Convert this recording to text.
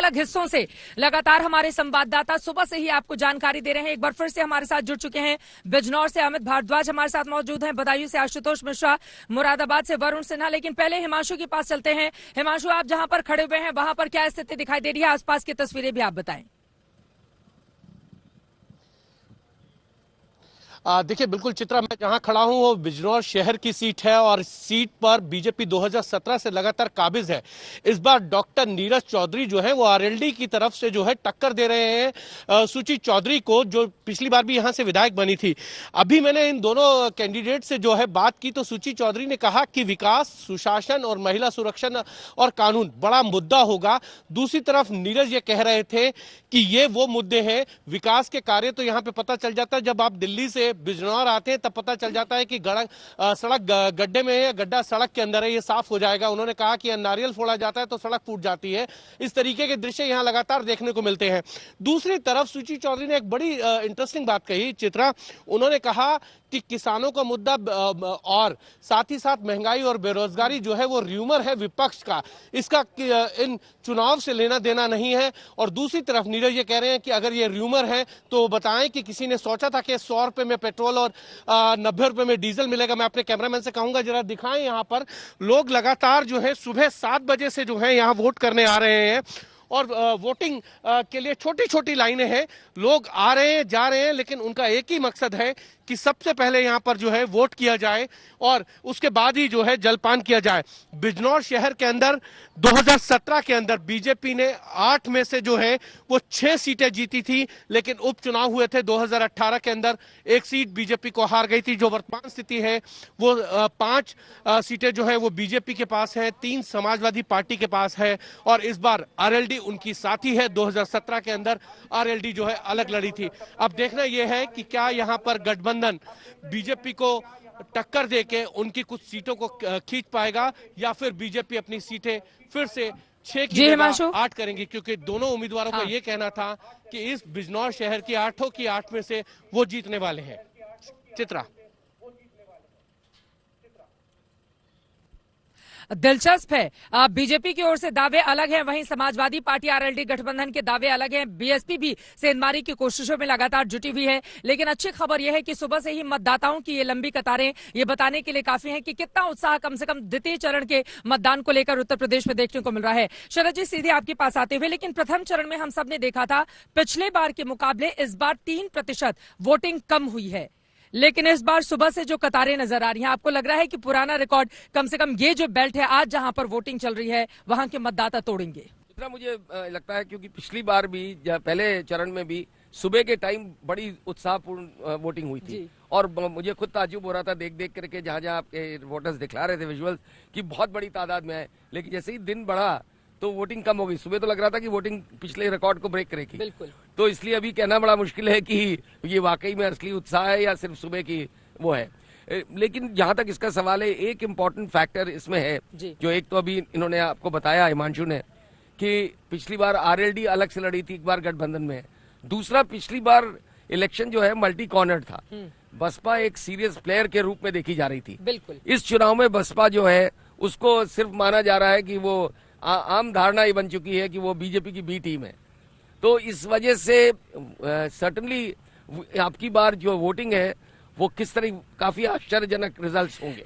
अलग हिस्सों से लगातार हमारे संवाददाता सुबह से ही आपको जानकारी दे रहे हैं। एक बार फिर से हमारे साथ जुड़ चुके हैं बिजनौर से अमित भारद्वाज हमारे साथ मौजूद हैं, बदायूं से आशुतोष मिश्रा, मुरादाबाद से वरुण सिन्हा। लेकिन पहले हिमांशु के पास चलते हैं। हिमांशु, आप जहां पर खड़े हुए हैं वहां पर क्या स्थिति दिखाई दे रही है? आसपास की तस्वीरें भी आप बताएं। देखिए, बिल्कुल चित्रा, मैं जहां खड़ा हूं वो बिजनौर शहर की सीट है और सीट पर बीजेपी 2017 से लगातार काबिज है। इस बार डॉक्टर नीरज चौधरी जो है वो आरएलडी की तरफ से जो है टक्कर दे रहे हैं सुची चौधरी को, जो पिछली बार भी यहां से विधायक बनी थी। अभी मैंने इन दोनों कैंडिडेट से जो है बात की तो सुची चौधरी ने कहा कि विकास, सुशासन और महिला सुरक्षा और कानून बड़ा मुद्दा होगा। दूसरी तरफ नीरज ये कह रहे थे कि ये वो मुद्दे हैं, विकास के कार्य तो यहाँ पे पता चल जाता है, जब आप दिल्ली से बिजनौर आते हैं तब पता चल जाता है कि सड़क गड्ढे में है या गड्ढा सड़क के अंदर है, ये साफ हो जाएगा। उन्होंने कहा कि नारियल फोड़ा जाता है तो सड़क फूट जाती है। इस तरीके के दृश्य यहाँ लगातार देखने को मिलते हैं। दूसरी तरफ सुची चौधरी ने एक बड़ी इंटरेस्टिंग बात कही चित्रा। उन्होंने कहा कि किसानों का मुद्दा और साथ ही साथ महंगाई और बेरोजगारी जो है वो र्यूमर है विपक्ष का, इसका इन चुनाव से लेना देना नहीं है। और दूसरी तरफ नीरज ये कह रहे हैं कि अगर ये र्यूमर है तो बताएं कि किसी ने सोचा था कि 100 रुपए में पेट्रोल और 90 रुपए में डीजल मिलेगा। मैं अपने कैमरामैन से कहूंगा जरा दिखाएं, यहाँ पर लोग लगातार जो है सुबह 7 बजे से जो है यहाँ वोट करने आ रहे हैं और वोटिंग के लिए छोटी छोटी लाइनें हैं। लोग आ रहे हैं, जा रहे हैं, लेकिन उनका एक ही मकसद है कि सबसे पहले यहाँ पर जो है वोट किया जाए और उसके बाद ही जो है जलपान किया जाए। बिजनौर शहर के अंदर 2017 के अंदर बीजेपी ने 8 में से जो है वो 6 सीटें जीती थी, लेकिन उपचुनाव हुए थे 2018 के अंदर, एक सीट बीजेपी को हार गई थी। जो वर्तमान स्थिति है वो 5 सीटें जो है वो बीजेपी के पास है, 3 समाजवादी पार्टी के पास है और इस बार आरएलडी उनकी साथी है। 2017 के अंदर आरएलडी जो है अलग लड़ी थी। अब देखना यह है कि क्या यहाँ पर गठबंधन बीजेपी को टक्कर देके उनकी कुछ सीटों को खींच पाएगा या फिर बीजेपी अपनी सीटें फिर से 6 की जगह 8 करेंगी, क्योंकि दोनों उम्मीदवारों का ये कहना था कि इस बिजनौर शहर की 8 की 8 में से वो जीतने वाले हैं। चित्रा, दिलचस्प है। बीजेपी की ओर से दावे अलग हैं, वहीं समाजवादी पार्टी आरएलडी गठबंधन के दावे अलग हैं। बीएसपी भी सेंधमारी की कोशिशों में लगातार जुटी हुई है। लेकिन अच्छी खबर यह है कि सुबह से ही मतदाताओं की ये लंबी कतारें ये बताने के लिए काफी हैं कि कितना उत्साह कम से कम द्वितीय चरण के मतदान को लेकर उत्तर प्रदेश में देखने को मिल रहा है। शरद जी, सीधे आपके पास आते हुए, लेकिन प्रथम चरण में हम सब ने देखा था पिछले बार के मुकाबले इस बार 3% वोटिंग कम हुई है, लेकिन इस बार सुबह से जो कतारें नजर आ रही हैं, आपको लग रहा है कि पुराना रिकॉर्ड कम से कम ये जो बेल्ट है आज जहां पर वोटिंग चल रही है वहां के मतदाता तोड़ेंगे? इतना मुझे लगता है, क्योंकि पिछली बार भी पहले चरण में भी सुबह के टाइम बड़ी उत्साहपूर्ण वोटिंग हुई थी और मुझे खुद ताज्जुब हो रहा था देख देख करके जहां जहां आपके वोटर्स दिखला रहे थे विजुअल्स की बहुत बड़ी तादाद में है। लेकिन जैसे ही दिन बढ़ा तो वोटिंग कम हो गई। सुबह तो लग रहा था कि वोटिंग पिछले रिकॉर्ड को ब्रेक करेगी। बिल्कुल। तो इसलिए अभी कहना बड़ा मुश्किल है कि ये वाकई में असली उत्साह है या सिर्फ सुबह की वो है। लेकिन जहां तक इसका सवाल है, एक इम्पॉर्टेंट फैक्टर इसमें है जो एक तो अभी इन्होंने आपको बताया हिमांशु ने कि पिछली बार आरएलडी अलग से लड़ी थी, एक बार गठबंधन में। दूसरा, पिछली बार इलेक्शन जो है मल्टी कॉर्नर था। बसपा एक सीरियस प्लेयर के रूप में देखी जा रही थी। बिल्कुल। इस चुनाव में बसपा जो है उसको सिर्फ माना जा रहा है कि वो आम धारणा ये बन चुकी है कि वो बीजेपी की बी टीम है। तो इस वजह से सर्टनली आपकी बार जो वोटिंग है वो किस तरह काफी आश्चर्यजनक रिजल्ट्स होंगे।